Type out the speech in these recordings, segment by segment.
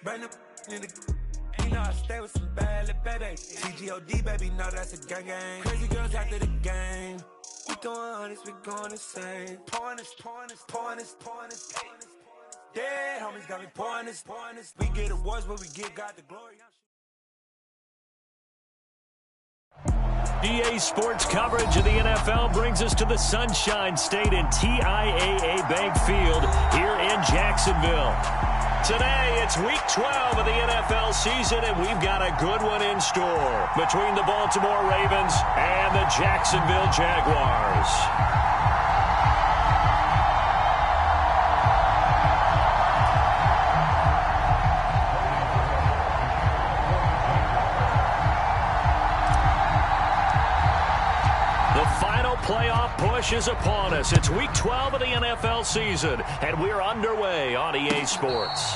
Burn up in the. You know I stay with some bad little baby. CGOD, baby, know that's a gang gang. Crazy girls after the game. We going honest, we going insane. Pouring this. Dead homies got me pouring this. We get awards, but we give God the glory. EA Sports coverage of the NFL brings us to the Sunshine State and TIAA Bank Field here in Jacksonville. Today, it's Week 12 of the NFL season, and we've got a good one in store between the Baltimore Ravens and the Jacksonville Jaguars. Playoff push is upon us. It's Week 12 of the NFL season, and we're underway on EA Sports.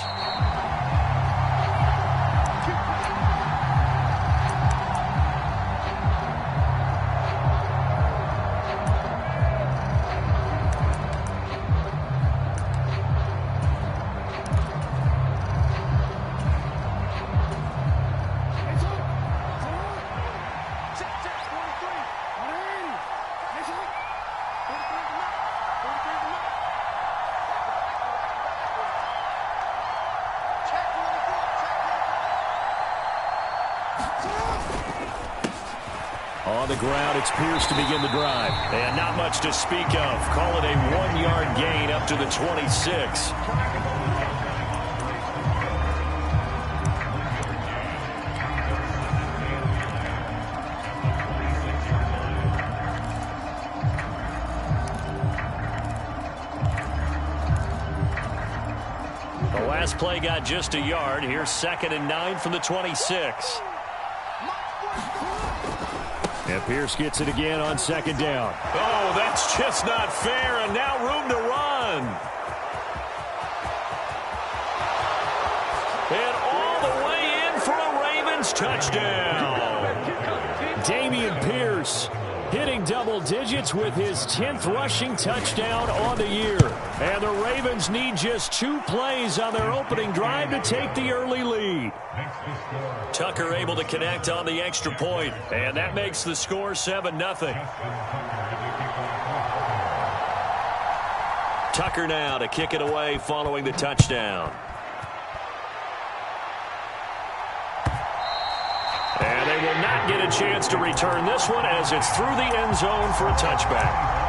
On the ground, it's Pierce to begin the drive. And not much to speak of. Call it a 1-yard gain up to the 26. The last play got just a yard. Here's 2nd and 9 from the 26. And Pierce gets it again on 2nd down. Oh, that's just not fair, and now room to run. And all the way in for a Ravens touchdown. Dameon Pierce hitting double digits with his 10th rushing touchdown on the year. And the Ravens need just 2 plays on their opening drive to take the early lead. Tucker able to connect on the extra point, and that makes the score 7-0. Tucker now to kick it away following the touchdown. And they will not get a chance to return this one as it's through the end zone for a touchback.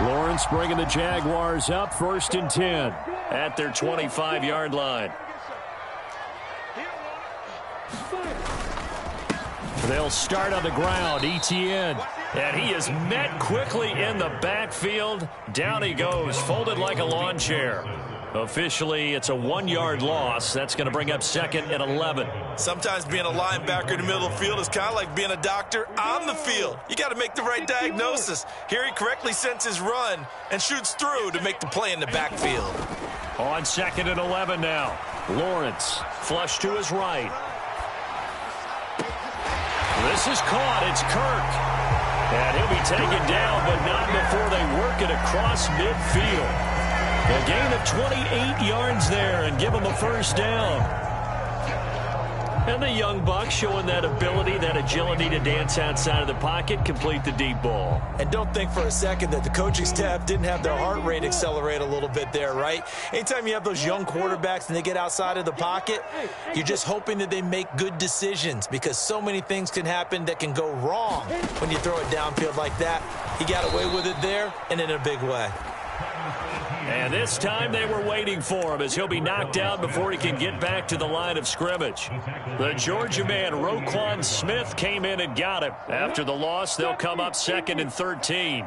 Lawrence bringing the Jaguars up 1st and 10 at their 25-yard line. They'll start on the ground. Etienne. And he is met quickly in the backfield. Down he goes, folded like a lawn chair. Officially, it's a 1-yard loss. That's going to bring up 2nd and 11. Sometimes being a linebacker in the middle of the field is kind of like being a doctor on the field. You got to make the right diagnosis. Here he correctly senses run and shoots through to make the play in the backfield. On 2nd and 11 now. Lawrence, flush to his right. This is caught. It's Kirk. And he'll be taken down, but not before they work it across midfield. A gain of 28 yards there and give him a 1st down. And the young buck showing that ability, that agility to dance outside of the pocket, complete the deep ball. And don't think for a second that the coaching staff didn't have their heart rate accelerate a little bit there, right? Anytime you have those young quarterbacks and they get outside of the pocket, you're just hoping that they make good decisions because so many things can happen that can go wrong when you throw it downfield like that. He got away with it there and in a big way. And this time they were waiting for him as he'll be knocked down before he can get back to the line of scrimmage. The Georgia man, Roquan Smith, came in and got him. After the loss, they'll come up 2nd and 13.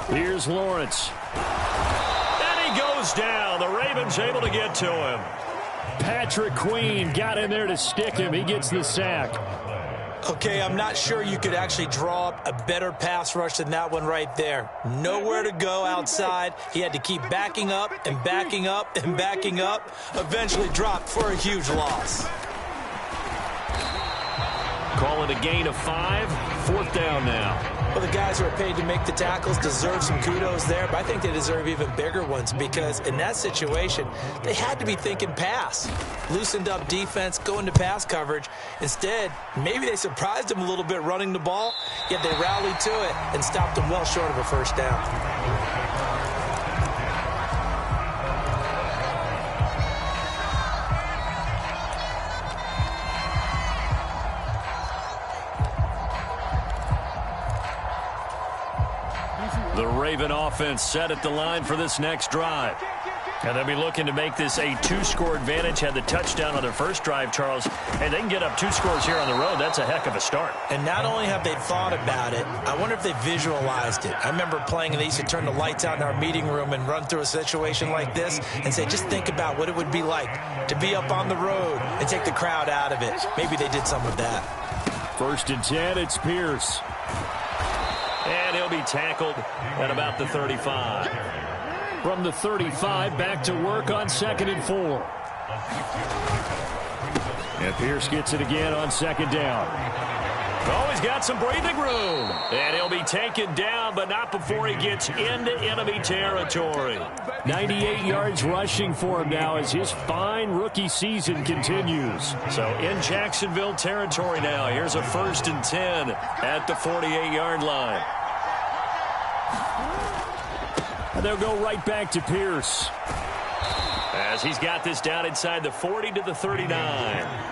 Here's Lawrence. And he goes down. The Ravens able to get to him. Patrick Queen got in there to stick him. He gets the sack. Okay, I'm not sure you could actually draw up a better pass rush than that one right there. Nowhere to go outside. He had to keep backing up and backing up and backing up. Eventually dropped for a huge loss. Call it a gain of 5. 4th down now. Well, the guys who are paid to make the tackles deserve some kudos there, but I think they deserve even bigger ones because in that situation, they had to be thinking pass. Loosened up defense, going to pass coverage. Instead, maybe they surprised him a little bit running the ball, yet they rallied to it and stopped him well short of a first down. The Raven offense set at the line for this next drive. And they'll be looking to make this a 2-score advantage. Had the touchdown on their first drive, Charles. And they can get up 2 scores here on the road. That's a heck of a start. And not only have they thought about it, I wonder if they visualized it. I remember playing and they used to turn the lights out in our meeting room and run through a situation like this and say, just think about what it would be like to be up on the road and take the crowd out of it. Maybe they did some of that. 1st and 10, it's Pierce. And he'll be tackled at about the 35. From the 35, back to work on 2nd and 4. And Pierce gets it again on 2nd down. Oh, he's got some breathing room. And he'll be taken down, but not before he gets into enemy territory. 98 yards rushing for him now as his fine rookie season continues. So in Jacksonville territory now. Here's a 1st and 10 at the 48-yard line. And they'll go right back to Pierce as he's got this down inside the 40 to the 39.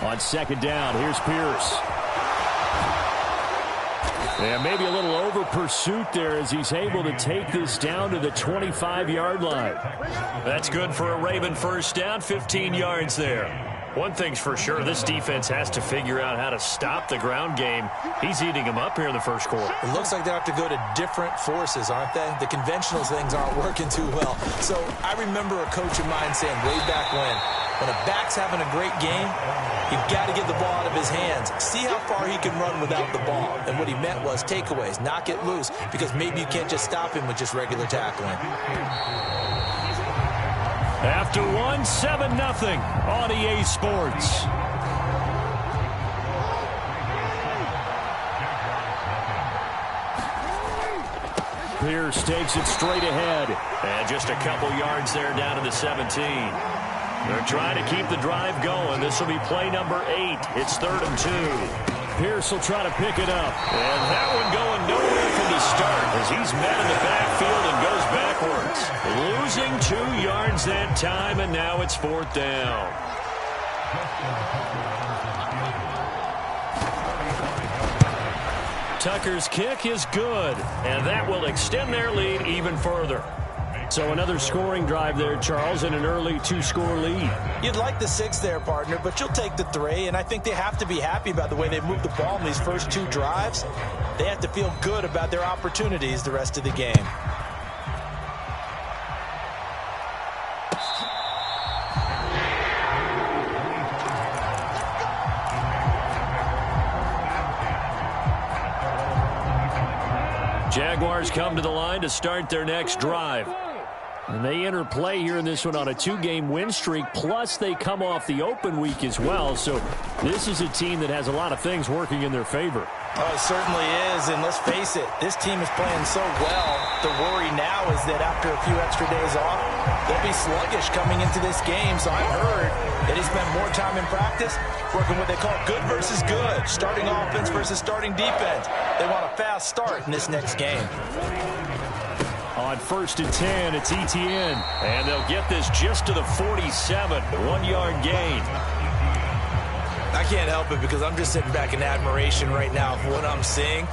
On 2nd down, here's Pierce. And maybe a little over pursuit there as he's able to take this down to the 25-yard line. That's good for a Raven 1st down, 15 yards there. One thing's for sure, this defense has to figure out how to stop the ground game. He's eating them up here in the 1st quarter. It looks like they have to go to different forces, aren't they? The conventional things aren't working too well. So I remember a coach of mine saying way back when a back's having a great game, you've got to get the ball out of his hands. See how far he can run without the ball. And what he meant was takeaways, knock it loose, because maybe you can't just stop him with just regular tackling. After 1, 7-0 on EA Sports. Pierce takes it straight ahead. And just a couple yards there down to the 17. They're trying to keep the drive going. This will be play number 8. It's 3rd and 2. Pierce will try to pick it up. And that one going nowhere from the start as he's met in the backfield and goes backwards. Losing 2 yards that time, and now it's 4th down. Tucker's kick is good, and that will extend their lead even further. So another scoring drive there, Charles, and an early 2-score lead. You'd like the 6 there, partner, but you'll take the 3, and I think they have to be happy about the way they moved the ball in these first 2 drives. They have to feel good about their opportunities the rest of the game. Jaguars come to the line to start their next drive. And they enter play here in this one on a 2-game win streak, plus they come off the open week as well. So this is a team that has a lot of things working in their favor. Oh, it certainly is, and let's face it, this team is playing so well. The worry now is that after a few extra days off, they'll be sluggish coming into this game. So I've heard that he spent more time in practice working what they call good versus good, starting offense versus starting defense. They want a fast start in this next game. On 1st and 10, it's Etienne, and they'll get this just to the 47, 1-yard gain. I can't help it because I'm just sitting back in admiration right now of what I'm seeing.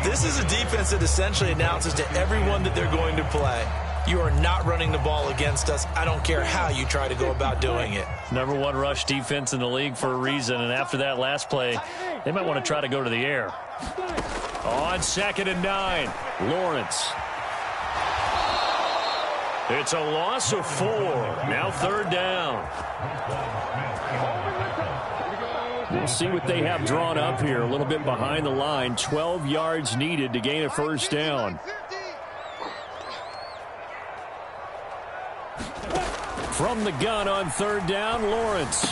This is a defense that essentially announces to everyone that they're going to play, you are not running the ball against us. I don't care how you try to go about doing it. #1 rush defense in the league for a reason, and after that last play, They might want to try to go to the air. On 2nd and 9, Lawrence. It's a loss of 4. Now 3rd down. We'll see what they have drawn up here. A little bit behind the line. 12 yards needed to gain a 1st down. From the gun on 3rd down, Lawrence.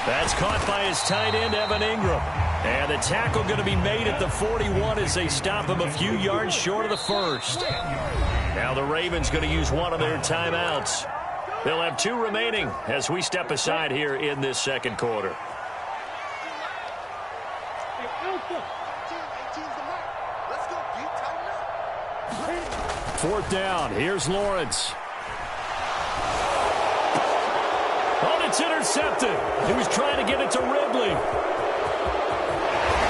That's caught by his tight end, Evan Ingram. And the tackle going to be made at the 41 as they stop him a few yards short of the 1st. Now the Ravens going to use one of their timeouts. They'll have 2 remaining as we step aside here in this 2nd quarter. 4th down. Here's Lawrence. Oh, it's intercepted. He was trying to get it to Ridley.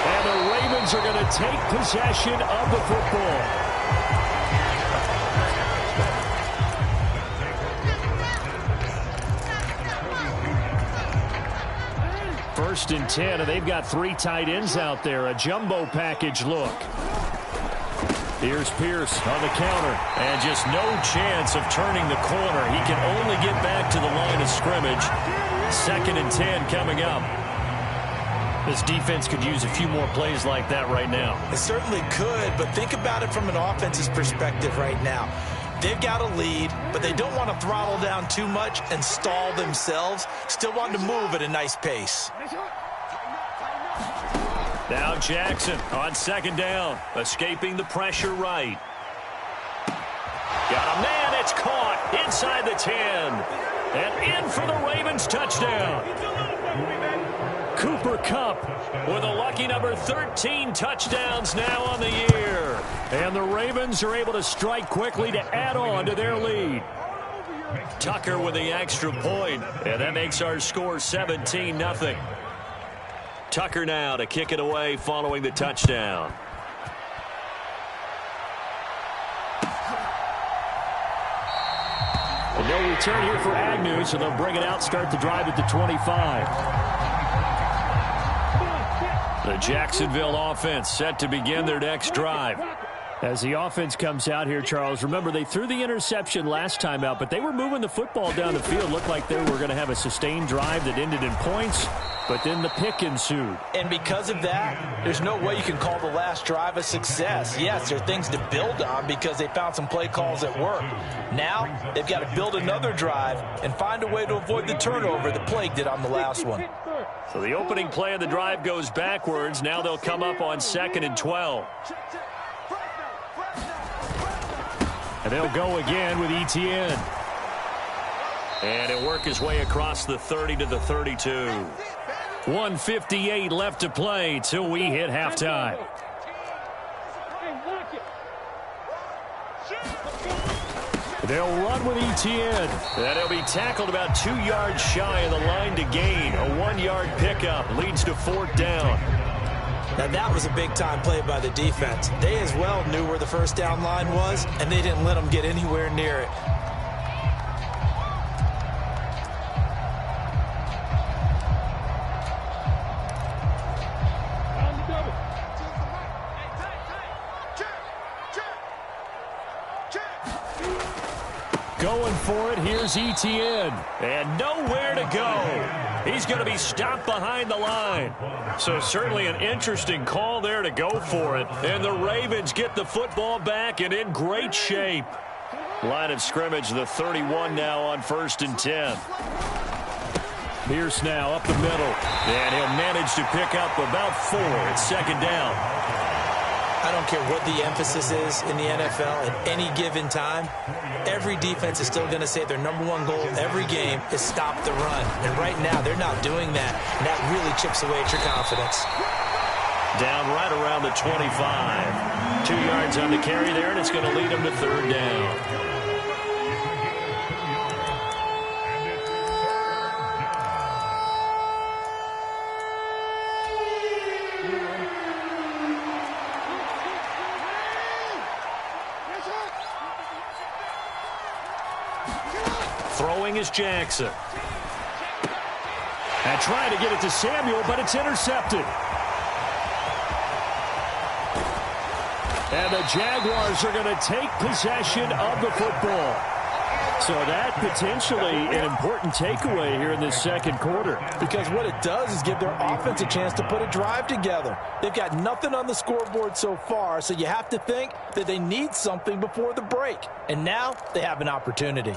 And the Ravens are going to take possession of the football. First and 10, and they've got 3 tight ends out there. A jumbo package look. Here's Pierce on the counter, and just no chance of turning the corner. He can only get back to the line of scrimmage. 2nd and 10 coming up. This defense could use a few more plays like that right now. It certainly could, but think about it from an offense's perspective right now. They've got a lead, but they don't want to throttle down too much and stall themselves. Still want to move at a nice pace. Now Jackson on 2nd down, escaping the pressure right. Got a man, it's caught inside the 10. And in for the Ravens touchdown. Cooper Kupp with a lucky number 13 touchdowns now on the year. And the Ravens are able to strike quickly to add on to their lead. Tucker with the extra point, and that makes our score 17-0. Tucker now to kick it away following the touchdown. And no return here for Agnew, so they'll bring it out, start the drive at the 25. The Jacksonville offense set to begin their next drive. As the offense comes out here, Charles, remember they threw the interception last time out, but they were moving the football down the field. Looked like they were going to have a sustained drive that ended in points, but then the pick ensued. And because of that, there's no way you can call the last drive a success. Yes, there are things to build on because they found some play calls that work. Now, they've got to build another drive and find a way to avoid the turnover that plagued it on the last one. So the opening play of the drive goes backwards. Now they'll come up on 2nd and 12. And they'll go again with Etienne. And he'll work his way across the 30 to the 32. 1:58 left to play till we hit halftime. They'll run with Etienne. And he'll be tackled about 2 yards shy of the line to gain. A 1-yard pickup leads to 4th down. Now that was a big-time play by the defense. They as well knew where the 1st down line was, and they didn't let them get anywhere near it. Going for it, here's Etienne. And nowhere to go. He's going to be stopped behind the line. So certainly an interesting call there to go for it. And the Ravens get the football back and in great shape. Line of scrimmage, the 31 now on 1st and 10. Pierce now up the middle. And he'll manage to pick up about 4 at 2nd down. I don't care what the emphasis is in the NFL at any given time. Every defense is still going to say their #1 goal every game is stop the run. And right now, they're not doing that. And that really chips away at your confidence. Down right around the 25. 2 yards on the carry there, and it's going to lead them to 3rd down. Throwing is Jackson. And trying to get it to Samuel, but it's intercepted. And the Jaguars are going to take possession of the football. So that potentially an important takeaway here in this second quarter. Because what it does is give their offense a chance to put a drive together. They've got nothing on the scoreboard so far, so you have to think that they need something before the break. And now they have an opportunity.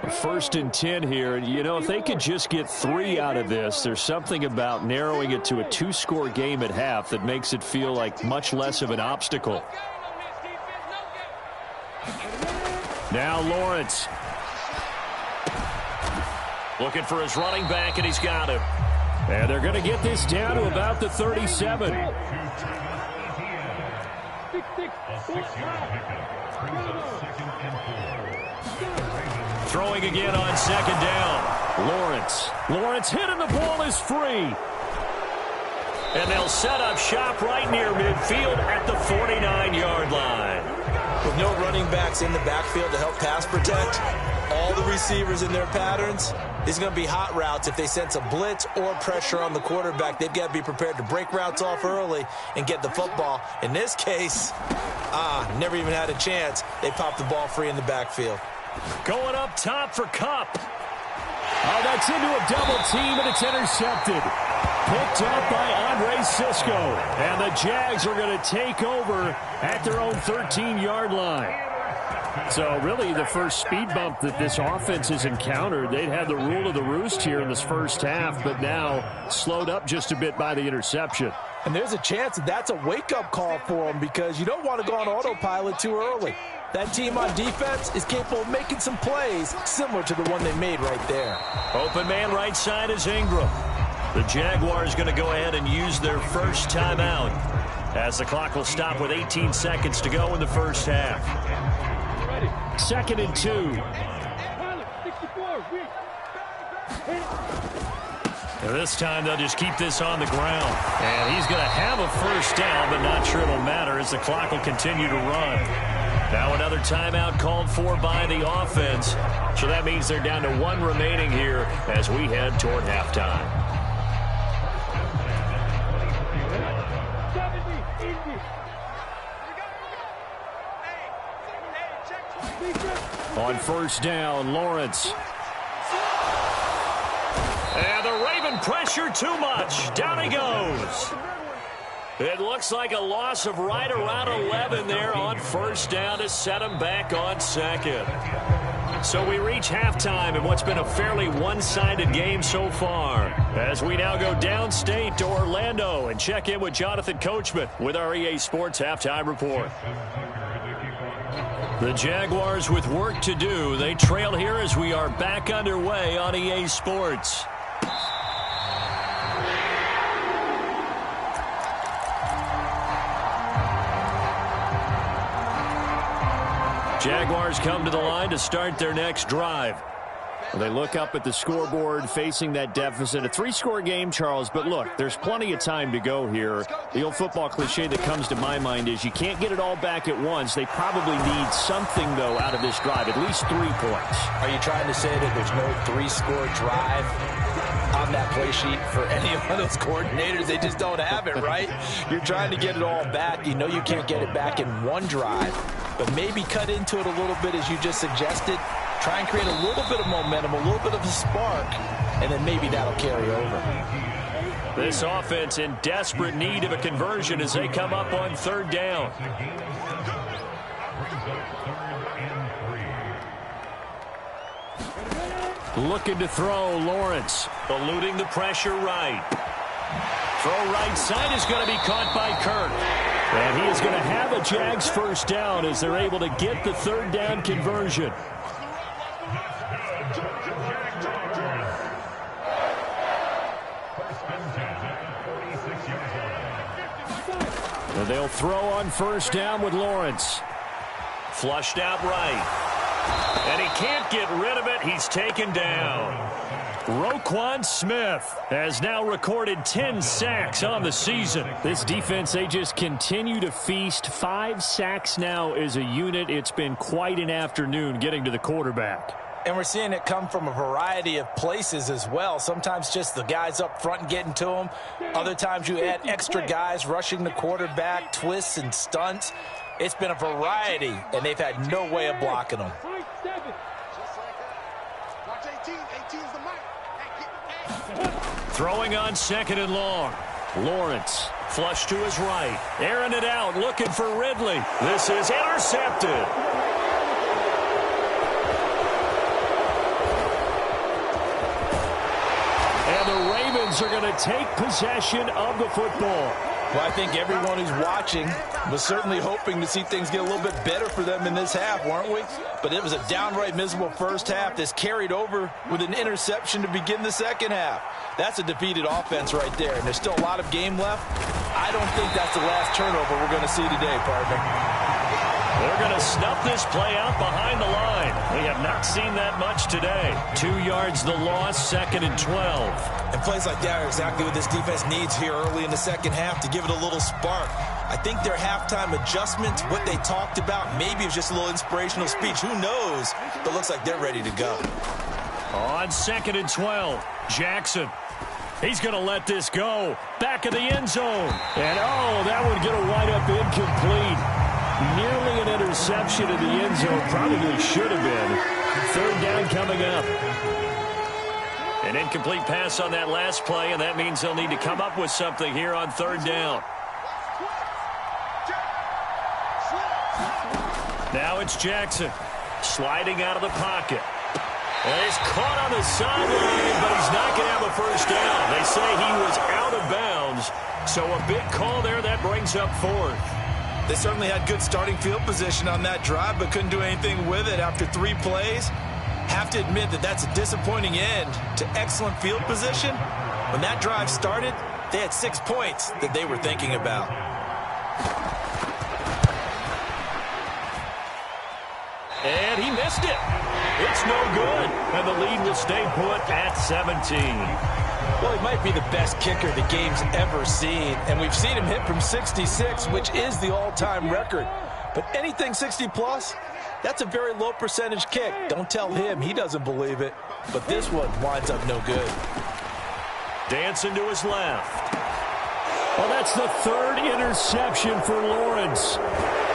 1st and 10 here. And, you know, if they could just get 3 out of this, there's something about narrowing it to a 2-score game at half that makes it feel like much less of an obstacle. Now Lawrence. Looking for his running back, and he's got him. And they're going to get this down to about the 37. Throwing again on 2nd down. Lawrence hit, and the ball is free. And they'll set up shop right near midfield at the 49-yard line. With no running backs in the backfield to help pass protect, all the receivers in their patterns, there's going to be hot routes. If they sense a blitz or pressure on the quarterback, they've got to be prepared to break routes off early and get the football. In this case, never even had a chance. They popped the ball free in the backfield. Going up top for Kupp. Oh, that's into a double team, and it's intercepted. Picked up by Andre Cisco. And the Jags are going to take over at their own 13-yard line. So really the first speed bump that this offense has encountered. They'd had the rule of the roost here in this first half, but now slowed up just a bit by the interception. And there's a chance that that's a wake-up call for them, because you don't want to go on autopilot too early. That team on defense is capable of making some plays similar to the one they made right there. Open man right side is Ingram. The Jaguars going to go ahead and use their first timeout as the clock will stop with 18 seconds to go in the first half. 2nd and 2. And this time they'll just keep this on the ground. And he's going to have a first down, but not sure it'll matter as the clock will continue to run. Now another timeout called for by the offense. So that means they're down to 1 remaining here as we head toward halftime. On first down, Lawrence. And the Raven pressure too much. Down he goes. It looks like a loss of right around 11 there on first down to set him back on 2nd. So we reach halftime in what's been a fairly one-sided game so far, as we now go downstate to Orlando and check in with Jonathan Coachman with our EA Sports Halftime Report. The Jaguars with work to do. They trail here as we are back underway on EA Sports. Jaguars come to the line to start their next drive. They look up at the scoreboard facing that deficit. A 3-score game, Charles, but look, there's plenty of time to go here. The old football cliche that comes to my mind is you can't get it all back at once. They probably need something, though, out of this drive, at least 3 points. Are you trying to say that there's no 3-score drive on that play sheet for any of those coordinators? They just don't have it, right? You're trying to get it all back. You know you can't get it back in one drive, but maybe cut into it a little bit as you just suggested. Try and create a little bit of momentum, a little bit of a spark, and then maybe that'll carry over. This offense in desperate need of a conversion as they come up on 3rd down. Looking to throw, Lawrence. Eluding the pressure right. Throw right side is going to be caught by Kirk. And he is going to have a Jags first down as they're able to get the 3rd down conversion. And they'll throw on first down with Lawrence. Flushed out right. And he can't get rid of it. He's taken down. Roquan Smith has now recorded 10 sacks on the season. This defense, they just continue to feast. 5 sacks now as a unit. It's been quite an afternoon getting to the quarterback. And we're seeing it come from a variety of places as well. Sometimes just the guys up front and getting to them. Other times you add extra guys rushing the quarterback, twists and stunts. It's been a variety, and they've had no way of blocking them. Throwing on 2nd and long. Lawrence, flush to his right. Airing it out, looking for Ridley. This is intercepted. And the Ravens are going to take possession of the football. Well, I think everyone who's watching was certainly hoping to see things get a little bit better for them in this half, weren't we? But it was a downright miserable first half that's carried over with an interception to begin the second half. That's a defeated offense right there, and there's still a lot of game left. I don't think that's the last turnover we're going to see today, partner. They're going to snuff this play out behind the line. We have not seen that much today. 2 yards the loss, 2nd and 12. And plays like that are exactly what this defense needs here early in the second half to give it a little spark. I think their halftime adjustments, what they talked about, maybe it was just a little inspirational speech. Who knows? But it looks like they're ready to go. On 2nd and 12, Jackson. He's going to let this go. Back of the end zone. And, oh, that would get a wind up incomplete. Nearly an interception in the end zone. Probably should have been. 3rd down coming up. An incomplete pass on that last play, and that means they'll need to come up with something here on 3rd down. Now it's Jackson sliding out of the pocket. And he's caught on the sideline, but he's not going to have a first down. They say he was out of bounds, so a big call there that brings up 4th. They certainly had good starting field position on that drive, but couldn't do anything with it after 3 plays. Have to admit that that's a disappointing end to excellent field position. When that drive started, they had 6 points that they were thinking about. And he missed it. It's no good. And the lead will stay put at 17. Well, he might be the best kicker the game's ever seen. And we've seen him hit from 66, which is the all-time record. But anything 60-plus, that's a very low percentage kick. Don't tell him. He doesn't believe it. But this one winds up no good. Dancing to his left. Well, that's the 3rd interception for Lawrence.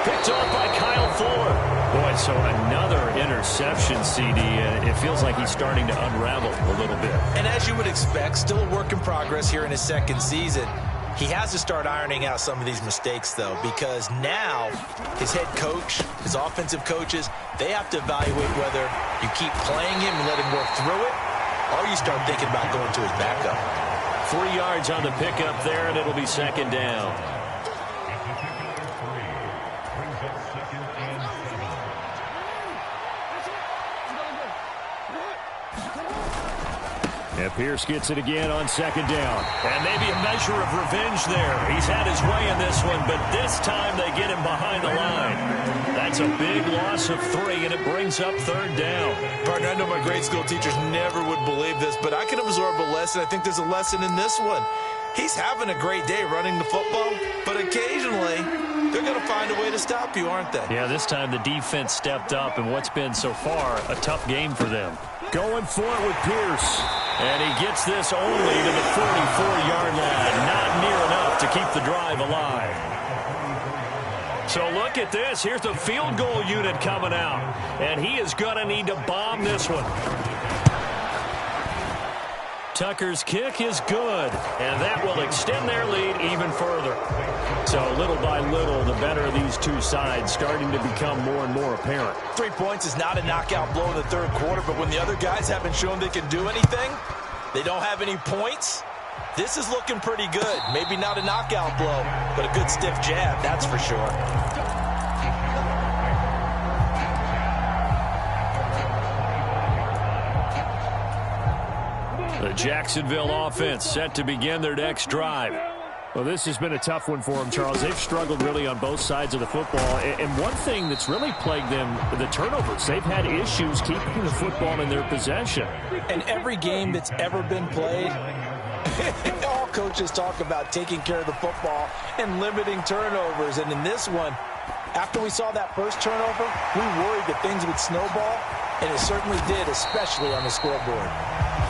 Picked off by Kyle Fuller. Boy, so another interception, CD. It feels like he's starting to unravel a little bit. And as you would expect, still a work in progress here in his 2nd season. He has to start ironing out some of these mistakes, though, because now his head coach, his offensive coaches, they have to evaluate whether you keep playing him and let him work through it, or you start thinking about going to his backup. 3 yards on the pickup there, and it'll be 2nd down. And Pierce gets it again on 2nd down. And maybe a measure of revenge there. He's had his way in this one, but this time they get him behind the line. That's a big loss of 3, and it brings up 3rd down. Partner, I know my grade school teachers never would believe this, but I can absorb a lesson. I think there's a lesson in this one. He's having a great day running the football, but occasionally they're going to find a way to stop you, aren't they? Yeah, this time the defense stepped up, and what's been so far a tough game for them. Going for it with Pierce. And he gets this only to the 44-yard line. Not near enough to keep the drive alive. So look at this. Here's the field goal unit coming out. And he is going to need to bomb this one. Tucker's kick is good. And that will extend their lead even further. So little by little, the better these two sides starting to become more and more apparent. 3 points is not a knockout blow in the 3rd quarter, but when the other guys haven't shown they can do anything, they don't have any points, this is looking pretty good. Maybe not a knockout blow, but a good stiff jab, that's for sure. The Jacksonville offense set to begin their next drive. Well, this has been a tough one for them, Charles. They've struggled really on both sides of the football. And one thing that's really plagued them, the turnovers. They've had issues keeping the football in their possession. And every game that's ever been played, all coaches talk about taking care of the football and limiting turnovers. And in this one, after we saw that first turnover, we worried that things would snowball. and it certainly did, especially on the scoreboard.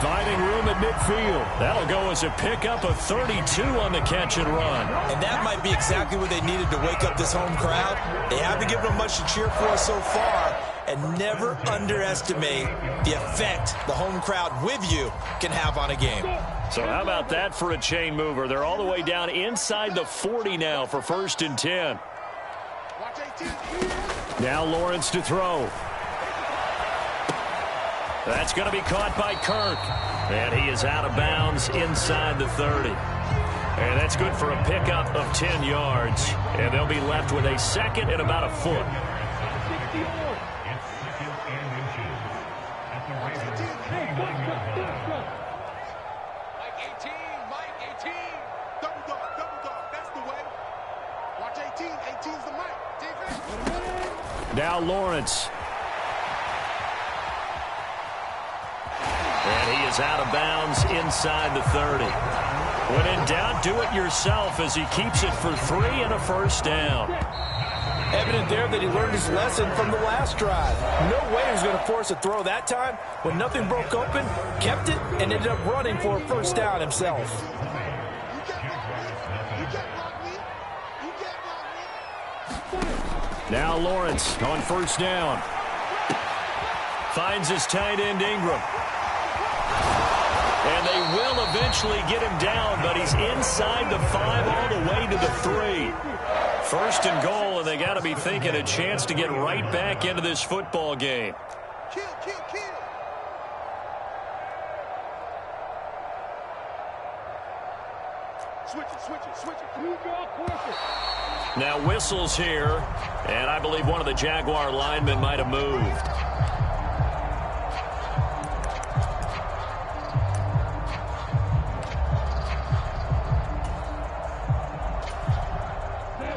Finding room at midfield. That'll go as a pickup of 32 on the catch and run. And that might be exactly what they needed to wake up this home crowd. They haven't given them much to cheer for so far, and never underestimate the effect the home crowd with you can have on a game. So how about that for a chain mover? They're all the way down inside the 40 now for 1st and 10. Now Lawrence to throw. That's going to be caught by Kirk. And he is out of bounds inside the 30. And that's good for a pickup of 10 yards. And they'll be left with a second and about a foot. Now Lawrence. And he is out of bounds inside the 30. When in doubt, do it yourself as he keeps it for 3 and a first down. Evident there that he learned his lesson from the last drive. No way he was going to force a throw that time. When nothing broke open, kept it, and ended up running for a first down himself. Now Lawrence on first down. Finds his tight end Ingram. And they will eventually get him down, but he's inside the 5 all the way to the 3. 1st and goal, and they got to be thinking a chance to get right back into this football game. Kill. Switch it. Now whistles here, and I believe one of the Jaguar linemen might have moved.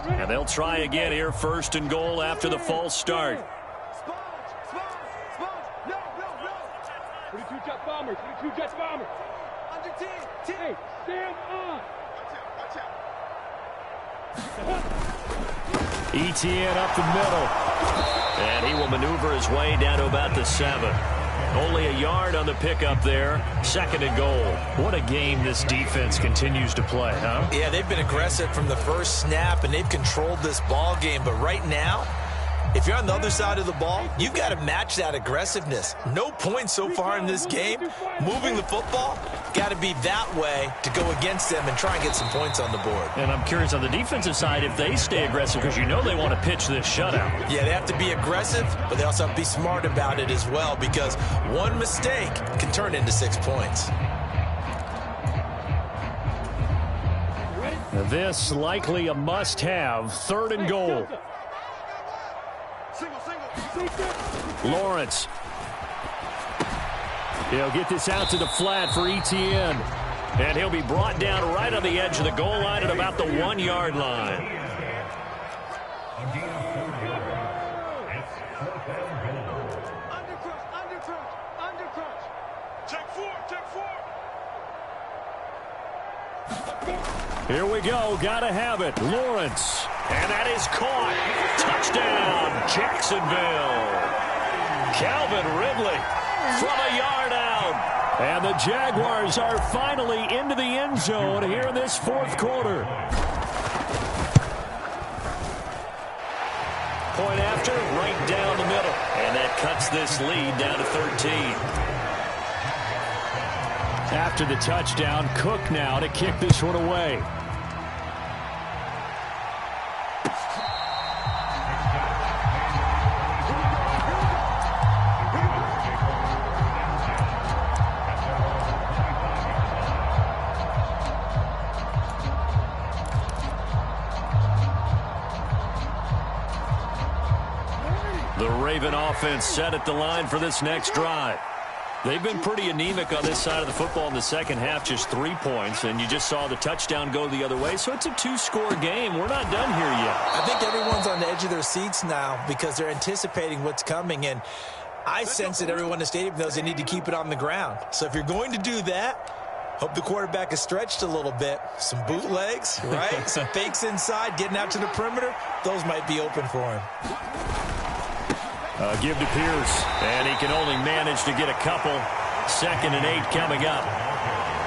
And they'll try again here, 1st and goal after the false start. No. 22 Jet Bombers. Under 10. Hey, stand on. Watch out. Etienne up the middle. And he will maneuver his way down to about the 7. Only a yard on the pickup there. 2nd and goal. What a game this defense continues to play, huh? Yeah, they've been aggressive from the first snap, and they've controlled this ball game. But right now, if you're on the other side of the ball, you've got to match that aggressiveness. No points so far in this game. Moving the football, got to be that way to go against them and try and get some points on the board. And I'm curious on the defensive side if they stay aggressive, because you know they want to pitch this shutout. Yeah, they have to be aggressive, but they also have to be smart about it as well, because one mistake can turn into 6 points. This likely a must-have. 3rd and goal. Lawrence. He'll get this out to the flat for Etienne. And he'll be brought down right on the edge of the goal line at about the 1-yard line. Undercrunch. Check 4. Here we go. Gotta have it. Lawrence. And that is caught. Touchdown, Jacksonville. Calvin Ridley from a yard out. And the Jaguars are finally into the end zone here in this 4th quarter. Point after, right down the middle. And that cuts this lead down to 13. After the touchdown, Cook now to kick this one away. The Raven offense set at the line for this next drive. They've been pretty anemic on this side of the football in the second half, just 3 points, and you just saw the touchdown go the other way, so it's a 2-score game. We're not done here yet. I think everyone's on the edge of their seats now because they're anticipating what's coming, and I sense that everyone in the stadium knows they need to keep it on the ground. So if you're going to do that, hope the quarterback is stretched a little bit. Some bootlegs, right? Some fakes inside, getting out to the perimeter. Those might be open for him. Give to Pierce, and he can only manage to get a couple. 2nd and 8 coming up.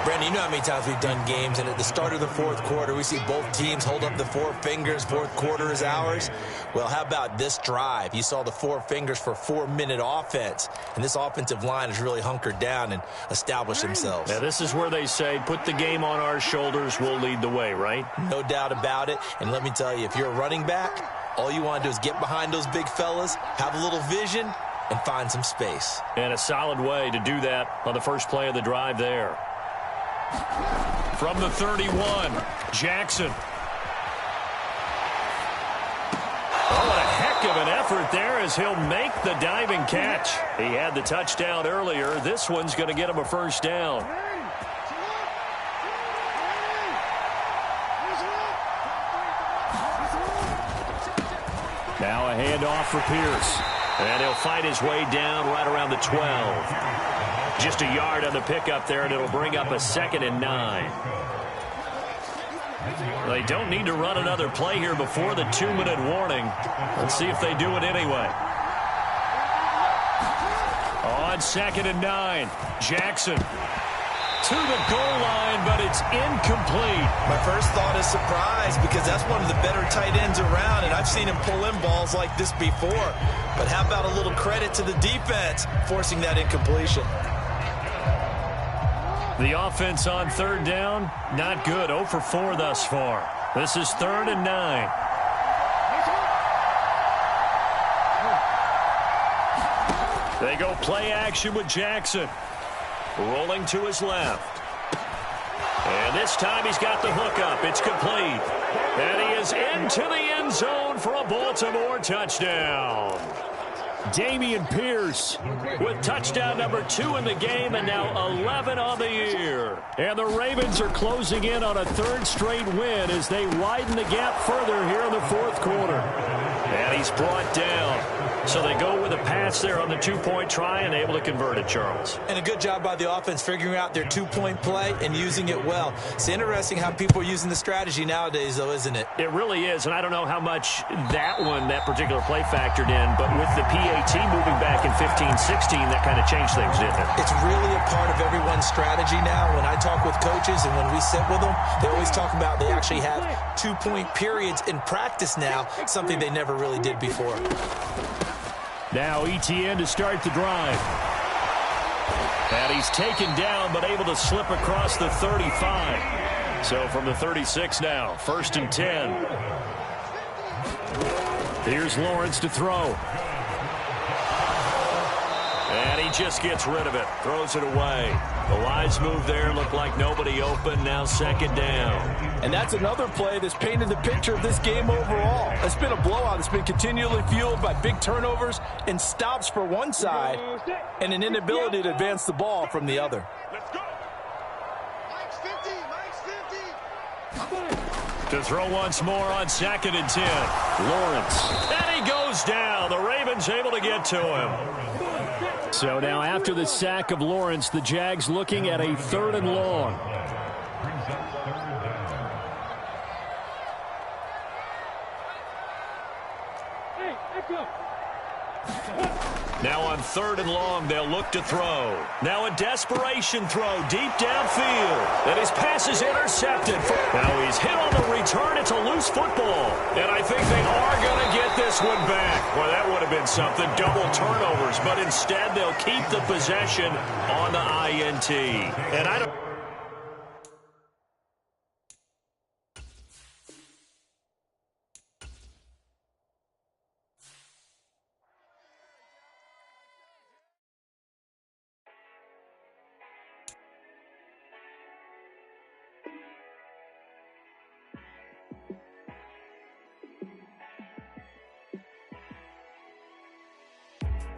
Brandon, you know how many times we've done games, and at the start of the fourth quarter, we see both teams hold up the 4 fingers. Fourth quarter is ours. Well, how about this drive? You saw the 4 fingers for 4-minute offense, and this offensive line has really hunkered down and established themselves. Now, this is where they say, put the game on our shoulders, we'll lead the way, right? No doubt about it, and let me tell you, if you're a running back, all you want to do is get behind those big fellas, have a little vision, and find some space. And a solid way to do that on the first play of the drive there. From the 31, Jackson. Oh, what a heck of an effort there as he'll make the diving catch. He had the touchdown earlier. This one's going to get him a first down. Now a handoff for Pierce. And he'll fight his way down right around the 12. Just a yard on the pickup there, and it'll bring up a 2nd and 9. They don't need to run another play here before the 2-minute warning. Let's see if they do it anyway. On 2nd and 9, Jackson to the goal line, but it's incomplete. My first thought is surprise, because that's one of the better tight ends around, and I've seen him pull in balls like this before. But how about a little credit to the defense forcing that incompletion? The offense on 3rd down, not good. 0 for 4 thus far. This is 3rd and 9. They go play action with Jackson. Rolling to his left. And this time he's got the hook up. It's complete. And he is into the end zone for a Baltimore touchdown. Dameon Pierce with touchdown number 2 in the game, and now 11 on the year. And the Ravens are closing in on a 3rd straight win as they widen the gap further here in the 4th quarter. And he's brought down. So they go with a pass there on the 2-point try and able to convert it, Charles. And a good job by the offense figuring out their 2-point play and using it well. It's interesting how people are using the strategy nowadays, though, isn't it? It really is, and I don't know how much that particular play factored in, but with the PAT moving back in 15-16, that kind of changed things, didn't it? It's really a part of everyone's strategy now. When I talk with coaches and when we sit with them, they always talk about they actually have 2-point periods in practice now, something they never really did before. Now Etienne to start the drive. And he's taken down but able to slip across the 35. So from the 36 now, 1st and 10. Here's Lawrence to throw. And he just gets rid of it, throws it away. The wise move there, looked like nobody open, now 2nd down. And that's another play that's painted the picture of this game overall. It's been a blowout. It's been continually fueled by big turnovers and stops for one side and an inability to advance the ball from the other. Let's go. Mike's 50. To throw once more on 2nd and 10. Lawrence. And he goes down. The Ravens able to get to him. So now after the sack of Lawrence, the Jags looking at a 3rd and long. Now on 3rd and long, they'll look to throw. Now a desperation throw deep downfield. And his pass is intercepted. Now he's hit on the return. It's a loose football. And I think they are going to get this one back. Well, that would have been something. Double turnovers. But instead, they'll keep the possession on the INT. And I don't...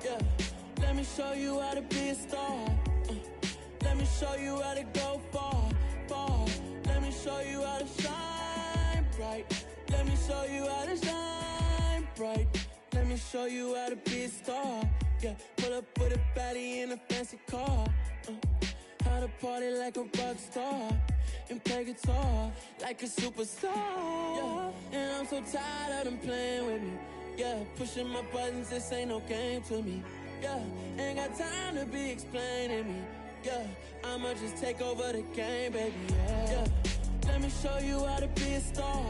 Yeah, let me show you how to be a star. Let me show you how to go far, far. Let me show you how to shine bright. Let me show you how to shine bright. Let me show you how to be a star. Yeah, pull up with a baddie in a fancy car. How to party like a rock star and play guitar like a superstar. Yeah, and I'm so tired of them playing with me. Yeah, pushing my buttons, this ain't no game to me. Yeah, ain't got time to be explaining me. Yeah, I'ma just take over the game, baby. Yeah, let me show you how to be a star.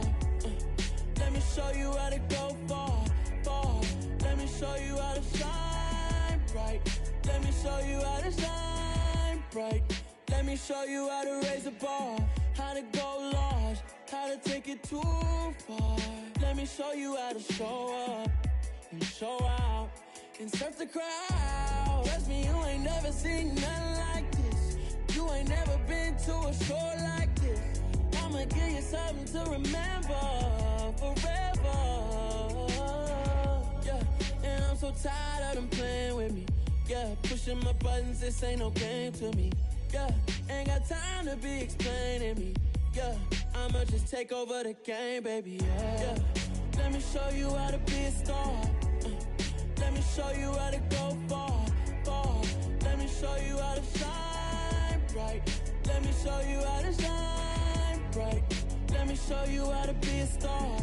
Let me show you how to go far, far. Let me show you how to shine bright. Let me show you how to shine bright. Let me show you how to raise the bar, how to go large, how to take it too far. Let me show you how to show up and show out and surf the crowd. Trust me, you ain't never seen nothing like this. You ain't never been to a show like this. I'ma give you something to remember forever. Yeah, and I'm so tired of them playing with me. Yeah, pushing my buttons, this ain't no game to me. Yeah, ain't got time to be explaining me. Yeah, I'ma just take over the game, baby. Yeah, let me show you how to be a star. Let me show you how to go far, far. Let me show you how to shine bright. Let me show you how to shine bright. Let me show you how to be a star.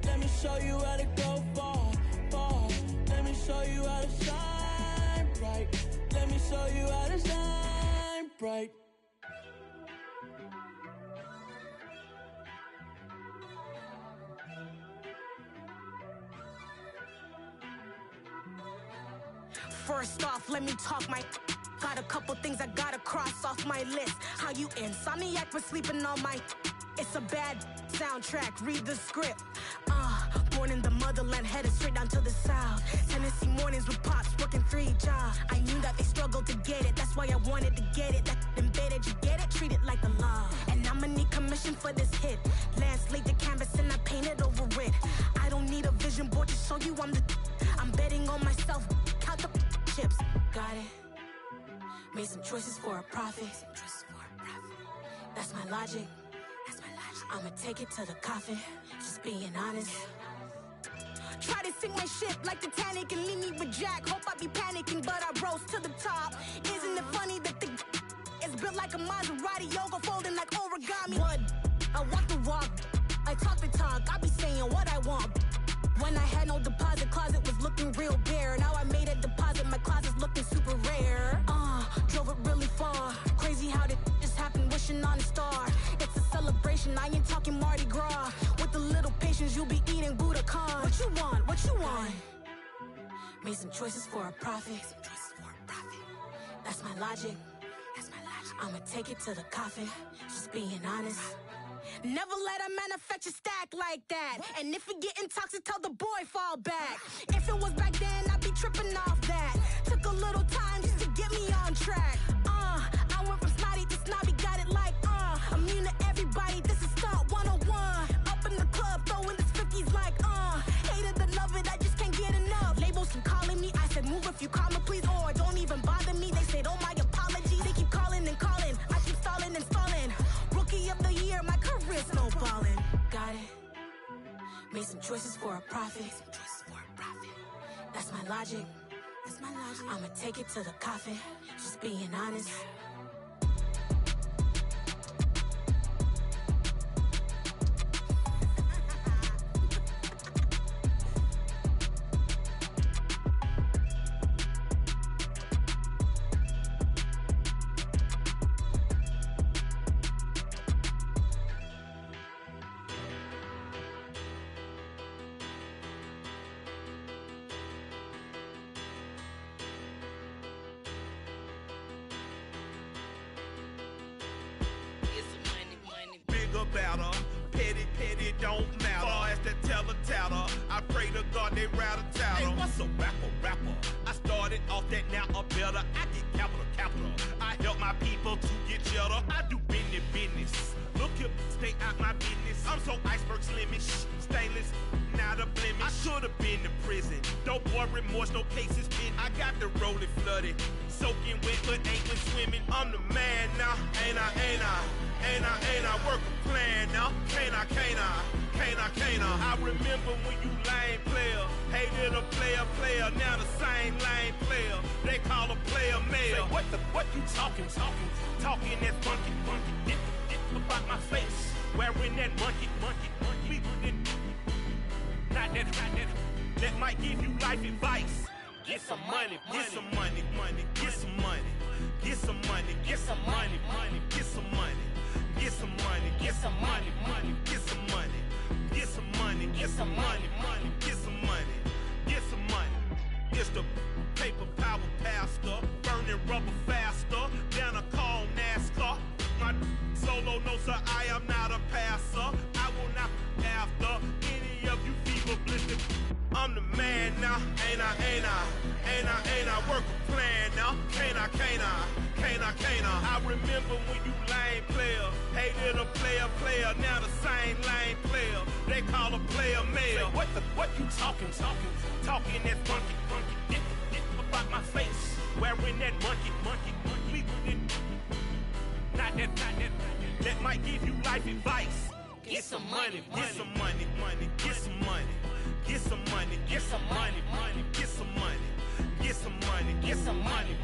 Let me show you how to go far, far. Let me show you how to shine bright. Let me show you how to shine bright. First off, let me talk my. Got a couple things I gotta cross off my list. How you insomniac for sleeping on my. It's a bad soundtrack, read the script. Born in the motherland, headed straight down to the south. Tennessee mornings with pops, working 3 jobs. I knew that they struggled to get it, that's why I wanted to get it. That embedded, you get it? Treat it like the law. And I'ma need commission for this hit. Lance laid the canvas and I painted over it. I don't need a vision board to show you I'm betting on myself, count the chips. Got it. Made some choices for a profit. That's my logic. I'ma take it to the coffin. Just being honest. Try to sink my ship like Titanic and leave me with Jack. Hope I be panicking, but I rose to the top. Isn't it funny that the is built like a Maserati, yoga folding like origami? What? I walk the walk. I talk the talk. I be saying what I want. When I had no deposit, closet was looking real bare. Now I made a deposit, my closet's looking super rare. Drove it really far. Crazy how did just happen, wishing on a star. It's a celebration, I ain't talking Mardi Gras. With a little patience, you'll be eating Budokan. What you want? What you want? Made some choices for a profit. That's my logic. I'ma take it to the coffin. Just being honest. Never let a manufacture stack like that. And if it getting toxic, tell the boy fall back. If it was back then, I'd be tripping off that. Took a little time just to get me on track. I went from snotty to snobby, got it like immune to everybody, this is stunt 101. Up in the club, throwing this 50s like hate it, love it, I just can't get enough. Labels keep calling me, I said move if you call me please, or don't even bother me. They said oh my apologies, they keep calling and calling. I keep stalling and stalling. Rookie of the year, my career snowballing. Got it. Made some choices for a profit. That's my logic. I'ma take it to the coffin. Just being honest. Better. Petty don't matter. Far as that tell-a-tatter, I pray to God they rat-a-tatter. Hey, what's a rapper? I started off that now a better. I get capital. I help my people to get cheddar. I do business. Look here, stay out my business. I'm so iceberg slimish, stainless, not a blemish. I should've been to prison. Don't boy remorse, no cases pinned. I got the rolling flooded, soaking wet, but ain't been swimming. I'm the man now, ain't I? Work a plan now, can't I? I remember when you lame player, hated a player, now the same lame player. They call a player mayor. Say, what you talking that monkey. Get about my face, wearing that monkey. We that might give you life advice. Get some money, get some money, get some money, get some money, get some money, get some money, get some money, get some money, get some money, get some money, get some money, get some money, get some money. It's the paper power pastor, burning rubber faster than a call NASCAR. My solo no sir, I am not a passer. I will not after any of you fever blistered. I'm the man now, ain't I work a plan now, can't I, I remember when you lame player, hated a player, now the same lame player, they call a player mayor. What you talking that funky, get about my face, wearing that monkey, not that might give you life advice. Get some money, get some money, get some money. Get some money, get some money, get some money, get some money, get some money,